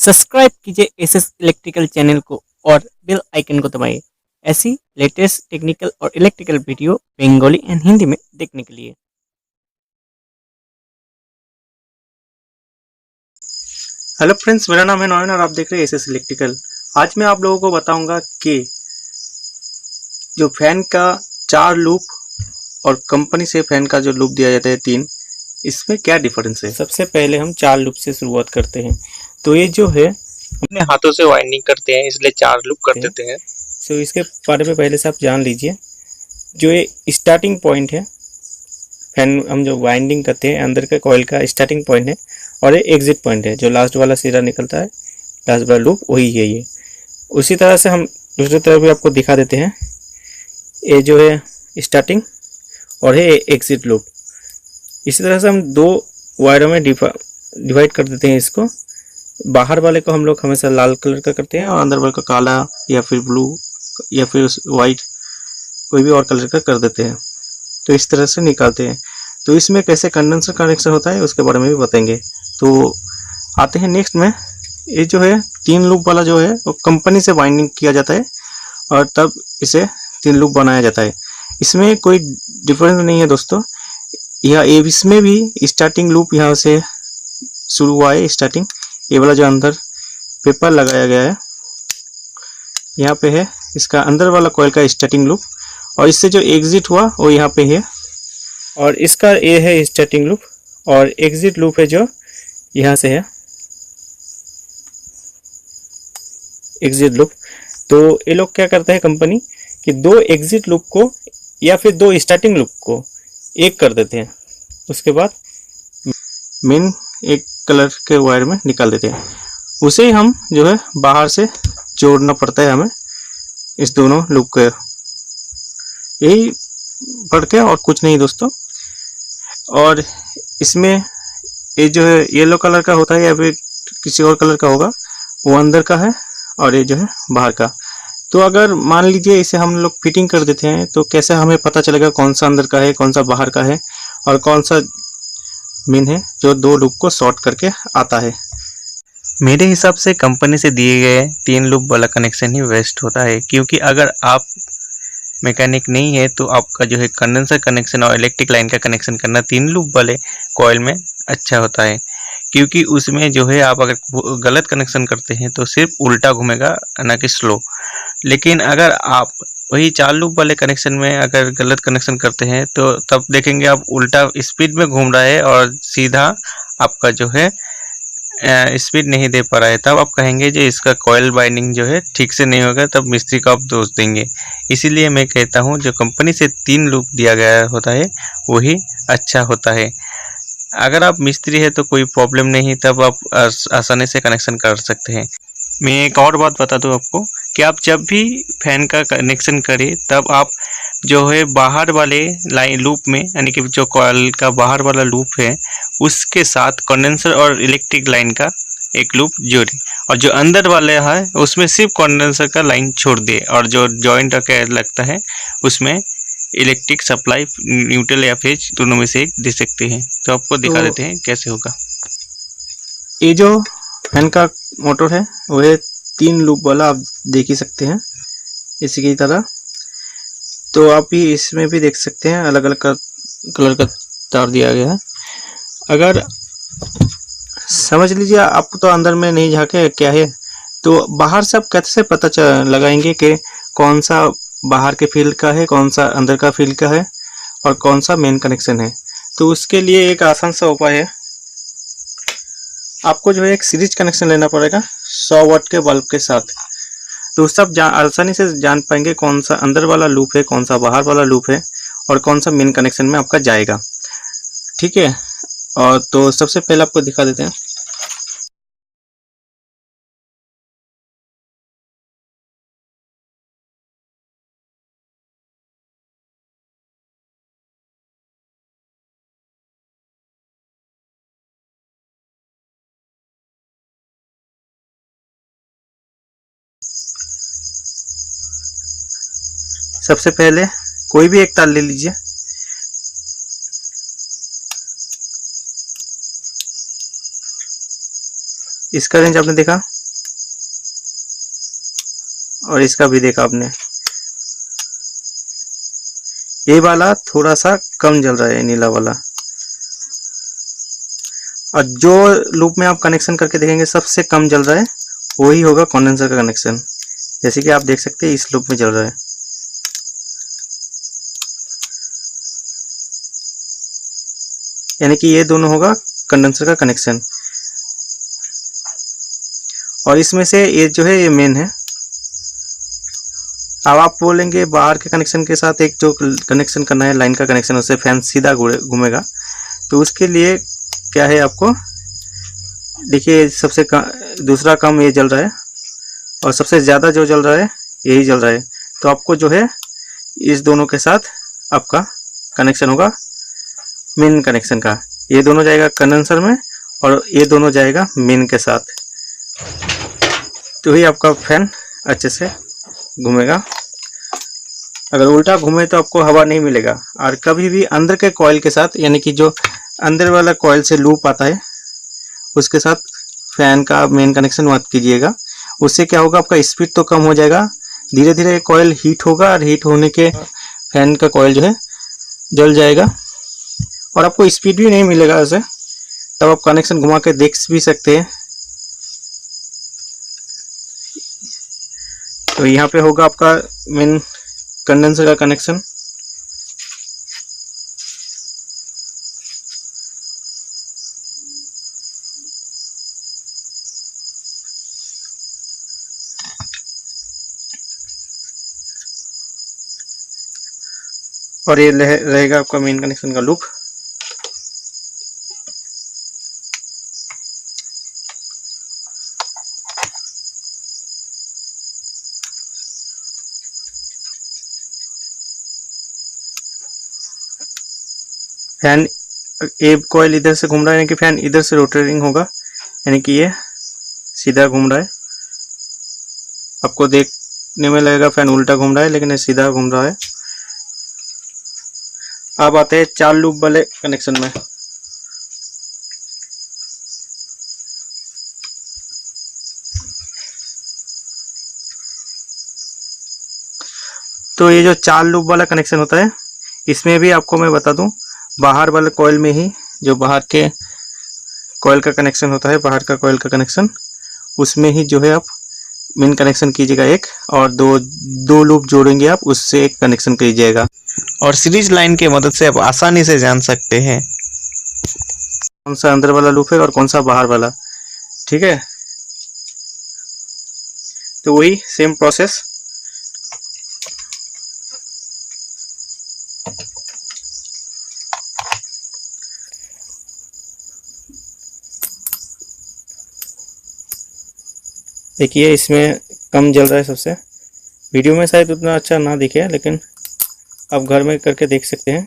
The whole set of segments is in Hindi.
सब्सक्राइब कीजिए एसएस इलेक्ट्रिकल चैनल को और बेल आइकन को दबाइए ऐसी लेटेस्ट टेक्निकल और electrical video Bengali and Hindi में देखने के लिए। हेलो फ्रेंड्स, मेरा नाम है नॉयन और आप देख रहे हैं एसएस इलेक्ट्रिकल। आज मैं आप लोगों को बताऊंगा कि जो फैन का 4 लूप और कंपनी से फैन का जो लूप दिया जाता है 3, इसमें क्या डिफरेंस है। सबसे पहले हम 4 लूप से शुरुआत करते हैं। तो ये जो है अपने हाथों से वाइंडिंग करते हैं, इसलिए 4 लूप कर देते हैं। तो इसके बारे में पहले से आप जान लीजिए। जो ये स्टार्टिंग पॉइंट है, फैन हम जो वाइंडिंग करते हैं अंदर का कॉइल का स्टार्टिंग पॉइंट है, और ये एग्जिट पॉइंट है, जो लास्ट वाला सिरा निकलता है, लास्ट वाला लूप वही है ये। उसी तरह से हम दूसरी तरफ भी आपको दिखा देते हैं। ये जो है स्टार्टिंग और है एग्जिट लूप। इसी तरह से हम 2 वायरों में डिवाइड कर देते हैं इसको। बाहर वाले को हम लोग हमेशा लाल कलर का करते हैं और अंदर वाले को काला या फिर ब्लू या फिर वाइट कोई भी और कलर का कर देते हैं। तो इस तरह से निकालते हैं। तो इसमें कैसे कंडेंसर कनेक्शन होता है उसके बारे में भी बताएंगे। तो आते हैं नेक्स्ट में। ये जो है 3 लूप वाला जो है वो कंपनी से वाइंडिंग किया जाता है और तब इसे 3 लूप बनाया जाता है। इसमें कोई डिफरेंस नहीं है दोस्तों। यह इसमें भी स्टार्टिंग लूप यहाँ से शुरू हुआ है। स्टार्टिंग ये वाला जो अंदर पेपर लगाया गया है यहाँ पे है, इसका अंदर वाला कॉइल का स्टार्टिंग लूप, और इससे जो एग्जिट हुआ वो यहाँ पे है, और इसका ये है स्टार्टिंग लूप, और एग्जिट लूप है जो यहाँ से है एग्जिट लूप। तो ये लोग क्या करते हैं कंपनी कि 2 एग्जिट लूप को या फिर 2 स्टार्टिंग लूप को एक कर देते हैं। उसके बाद मेन एक कलर के वायर में निकाल देते हैं। उसे हम जो है बाहर से जोड़ना पड़ता है हमें इस दोनों लूप के। यही पढ़ के और कुछ नहीं दोस्तों। और इसमें ये जो है येलो कलर का होता है या फिर किसी और कलर का होगा, वो अंदर का है, और ये जो है बाहर का। तो अगर मान लीजिए इसे हम लोग फिटिंग कर देते हैं तो कैसे हमें पता चलेगा कौन सा अंदर का है, कौन सा बाहर का है, और कौन सा मेन है जो 2 लूप को शॉर्ट करके आता है। मेरे हिसाब से कंपनी से दिए गए 3 लूप वाला कनेक्शन ही बेस्ट होता है, क्योंकि अगर आप मैकेनिक नहीं है तो आपका जो है कंडेंसर कनेक्शन और इलेक्ट्रिक लाइन का कनेक्शन करना 3 लूप वाले कॉइल में अच्छा होता है, क्योंकि उसमें जो है आप अगर गलत कनेक्शन करते हैं तो सिर्फ उल्टा घूमेगा, ना कि स्लो। लेकिन अगर आप वही 4 लूप वाले कनेक्शन में अगर गलत कनेक्शन करते हैं तो तब देखेंगे आप उल्टा स्पीड में घूम रहा है और सीधा आपका जो है स्पीड नहीं दे पा रहा है। तब आप कहेंगे जो इसका कॉइल बाइंडिंग जो है ठीक से नहीं होगा, तब मिस्त्री को आप दोष देंगे। इसीलिए मैं कहता हूँ जो कंपनी से 3 लूप दिया गया होता है वही अच्छा होता है। अगर आप मिस्त्री है तो कोई प्रॉब्लम नहीं, तब आप आसानी से कनेक्शन कर सकते हैं। मैं एक और बात बता दूं आपको कि आप जब भी फैन का कनेक्शन करें तब आप जो है बाहर वाले लाइन लूप में, यानी कि जो कॉइल का बाहर वाला लूप है उसके साथ कंडेंसर और इलेक्ट्रिक लाइन का एक लूप जोड़े, और जो अंदर वाले है उसमें सिर्फ कंडेंसर का लाइन छोड़ दे, और जो जॉइंट का लगता है उसमें इलेक्ट्रिक सप्लाई न्यूट्रल या फेज दोनों में से एक दे सकते हैं। तो आपको दिखा देते हैं कैसे होगा। ये जो फैन का मोटर है वो है 3 लूप वाला, आप देख ही सकते हैं इसी की तरह। तो आप भी इसमें भी देख सकते हैं अलग अलग कलर का तार दिया गया है। अगर समझ लीजिए आप तो अंदर में नहीं झाके क्या है, तो बाहर से आप कैसे पता लगाएंगे कि कौन सा बाहर के फील्ड का है, कौन सा अंदर का फील्ड का है, और कौन सा मेन कनेक्शन है। तो उसके लिए एक आसान सा उपाय है, आपको जो है एक सीरीज कनेक्शन लेना पड़ेगा 100 वाट के बल्ब के साथ। तो उससे आप आसानी से जान पाएंगे कौन सा अंदर वाला लूप है, कौन सा बाहर वाला लूप है, और कौन सा मेन कनेक्शन में आपका जाएगा। ठीक है, और तो सबसे पहले आपको दिखा देते हैं। सबसे पहले कोई भी एक तार ले लीजिए। इसका रेंज आपने देखा और इसका भी देखा आपने, ये वाला थोड़ा सा कम जल रहा है नीला वाला। और जो लूप में आप कनेक्शन करके देखेंगे सबसे कम जल रहा है वही होगा कंडेंसर का कनेक्शन। जैसे कि आप देख सकते हैं इस लूप में जल रहा है। यानी कि ये दोनों होगा कंडेंसर का कनेक्शन। और इसमें से ये जो है ये मेन है। अब आप बोलेंगे बाहर के कनेक्शन के साथ एक जो कनेक्शन करना है लाइन का कनेक्शन, उससे फैन सीधा घूमेगा। तो उसके लिए क्या है, आपको देखिए सबसे दूसरा कम ये जल रहा है और सबसे ज़्यादा जो जल रहा है यही जल रहा है। तो आपको जो है इस दोनों के साथ आपका कनेक्शन होगा मेन कनेक्शन का। ये दोनों जाएगा कंडेंसर में और ये दोनों जाएगा मेन के साथ। तो ही आपका फैन अच्छे से घूमेगा। अगर उल्टा घूमे तो आपको हवा नहीं मिलेगा। और कभी भी अंदर के कॉइल के साथ, यानी कि जो अंदर वाला कॉइल से लूप आता है उसके साथ फैन का मेन कनेक्शन मत कीजिएगा। उससे क्या होगा, आपका स्पीड तो कम हो जाएगा, धीरे धीरे कॉइल हीट होगा और हीट होने के फैन का कॉइल जो है जल जाएगा और आपको स्पीड भी नहीं मिलेगा ऐसे। तब आप कनेक्शन घुमा के देख भी सकते हैं। तो यहाँ पे होगा आपका मेन कंडेंसर का कनेक्शन। और ये रहेगा आपका मेन कनेक्शन का लूप। फैन एक कॉइल इधर से घूम रहा है, यानी कि फैन इधर से रोटेटिंग होगा, यानी कि ये सीधा घूम रहा है। आपको देखने में लगेगा फैन उल्टा घूम रहा है, लेकिन ये सीधा घूम रहा है। अब आते हैं 4 लूप वाले कनेक्शन में। तो ये जो 4 लूप वाला कनेक्शन होता है, इसमें भी आपको मैं बता दूं, बाहर वाले कॉइल में ही जो बाहर के कॉइल का कनेक्शन होता है, बाहर का कॉइल का कनेक्शन, उसमें ही जो है आप मेन कनेक्शन कीजिएगा एक, और दो लूप जोड़ेंगे आप, उससे एक कनेक्शन कीजिएगा। और सीरीज लाइन की मदद से आप आसानी से जान सकते हैं कौन सा अंदर वाला लूप है और कौन सा बाहर वाला। ठीक है, तो वही सेम प्रोसेस। देखिए इसमें कम जल रहा है सबसे। वीडियो में शायद उतना अच्छा ना दिखे, लेकिन आप घर में करके देख सकते हैं।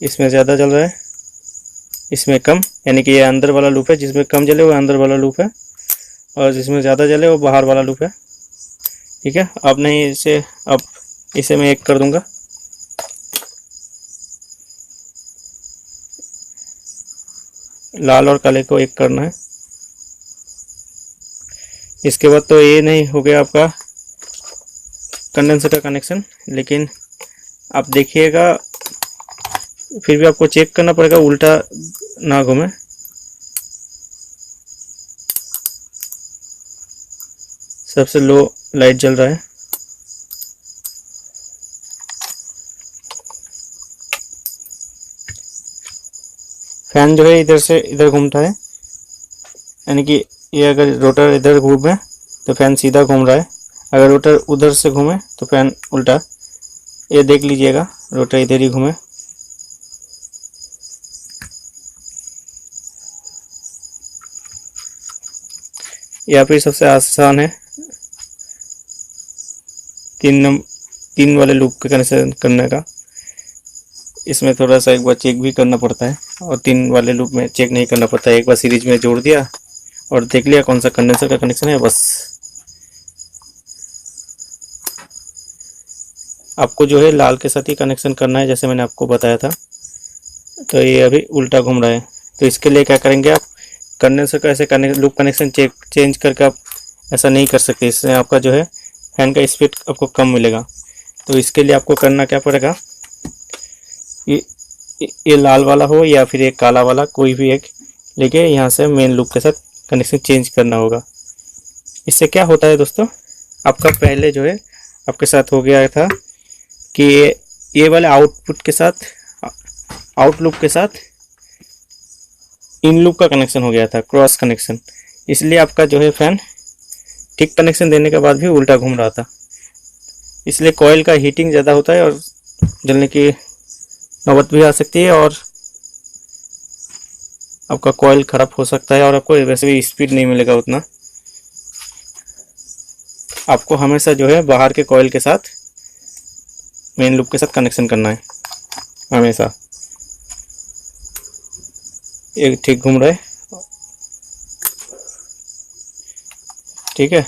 इसमें ज़्यादा जल रहा है, इसमें कम, यानी कि ये अंदर वाला लूप है। जिसमें कम जले वो अंदर वाला लूप है, और जिसमें ज़्यादा जले वो बाहर वाला लूप है। ठीक है, अब नहीं इसे, अब इसे मैं एक कर दूंगा। लाल और काले को एक करना है। इसके बाद तो ये नहीं हो गया आपका कंडेंसर का कनेक्शन, लेकिन आप देखिएगा फिर भी आपको चेक करना पड़ेगा उल्टा ना घूमे। सबसे लो लाइट जल रहा है। फैन जो है इधर से इधर घूमता है, यानी कि ये अगर रोटर इधर घूमे तो फैन सीधा घूम रहा है, अगर रोटर उधर से घूमे तो फैन उल्टा। ये देख लीजिएगा, रोटर इधर ही घूमे। या फिर सबसे आसान है तीन वाले लूप के कनेक्शन करने का। इसमें थोड़ा सा एक बार चेक भी करना पड़ता है, और 3 वाले लूप में चेक नहीं करना पड़ता है। एक बार सीरीज में जोड़ दिया और देख लिया कौन सा कंडेंसर का कनेक्शन है, बस। आपको जो है लाल के साथ ही कनेक्शन करना है, जैसे मैंने आपको बताया था। तो ये अभी उल्टा घूम रहा है, तो इसके लिए क्या करेंगे आप, कंडेंसर का ऐसे लूप कनेक्शन चेंज करके आप ऐसा नहीं कर सकते। इससे आपका जो है फैन का स्पीड आपको कम मिलेगा। तो इसके लिए आपको करना क्या पड़ेगा, ये लाल वाला हो या फिर एक काला वाला, कोई भी एक लेके यहाँ से मेन लूप के साथ कनेक्शन चेंज करना होगा। इससे क्या होता है दोस्तों, आपका पहले जो है आपके साथ हो गया था कि ये वाले आउटपुट के साथ, आउट लूप के साथ इन लूप का कनेक्शन हो गया था, क्रॉस कनेक्शन। इसलिए आपका जो है फैन ठीक कनेक्शन देने के बाद भी उल्टा घूम रहा था। इसलिए कॉइल का हीटिंग ज़्यादा होता है और जलने की नौबत भी आ सकती है और आपका कॉइल ख़राब हो सकता है और आपको वैसे भी स्पीड नहीं मिलेगा उतना। आपको हमेशा जो है बाहर के कॉइल के साथ मेन लूप के साथ कनेक्शन करना है हमेशा। एक ठीक घूम रहा है, ठीक है।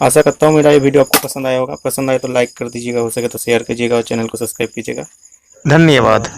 आशा करता हूँ मेरा ये वीडियो आपको पसंद आया होगा। पसंद आए तो लाइक कर दीजिएगा, हो सके तो शेयर कीजिएगा और चैनल को सब्सक्राइब कीजिएगा। धन्यवाद।